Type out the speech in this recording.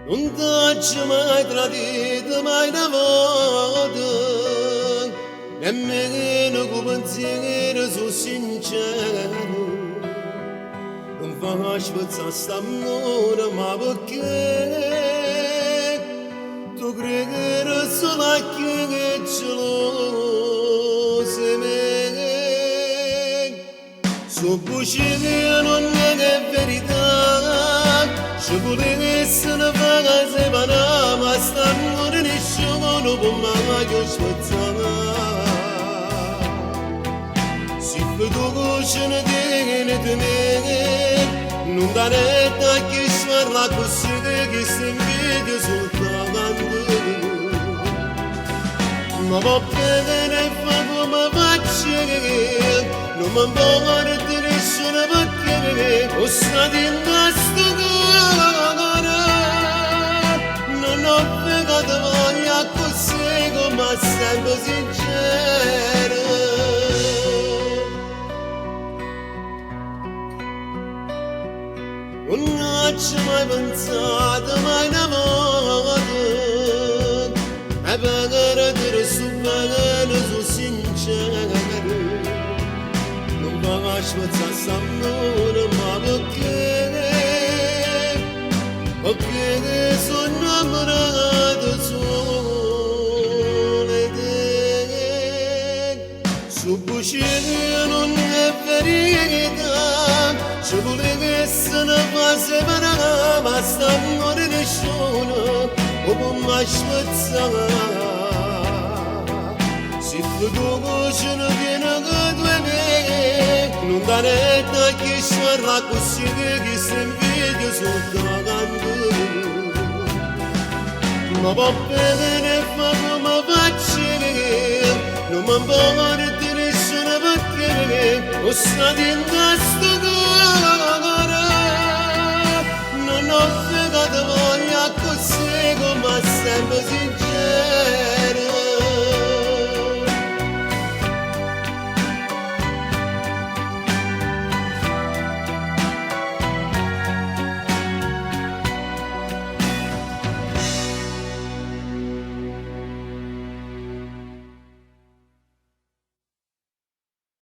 Non t'ho mai tradito, mai lavorato, nemmeno con pensiero sono sincero. Non faccio pensare a st'amore, ma perché tu credi solo a chi è geloso me. So bucine non è verità, ci volesse una vaga separata, ma st'amore nessuno può mai spezzare. Si vedo voce ne tiene di me, non dà retta a chi parla così che si invidia soltanto. Ma va bene fa come faccio, non mi importa di nessuno perché ho stato in questo cuore. Non ho peccato voglia così come sempre sincero. Non ci ho mai pensato, mai lavorato, e per dire su bene, su sincero. Non faccio pensare a st'amore, ma perché sono innamorato solo di te. Su bucine non è verità, ci voleva essere una fase per ma st'amore nessuno può mai spezzare. Si vedo voce ne viene che due me, non dà retta a chi parla così che si invidia soltanto. Ma va bene fa come faccio, non mi importa di nessuno perché ho stato in questo cuore. Non ho peccato voglia così come sempre sincero.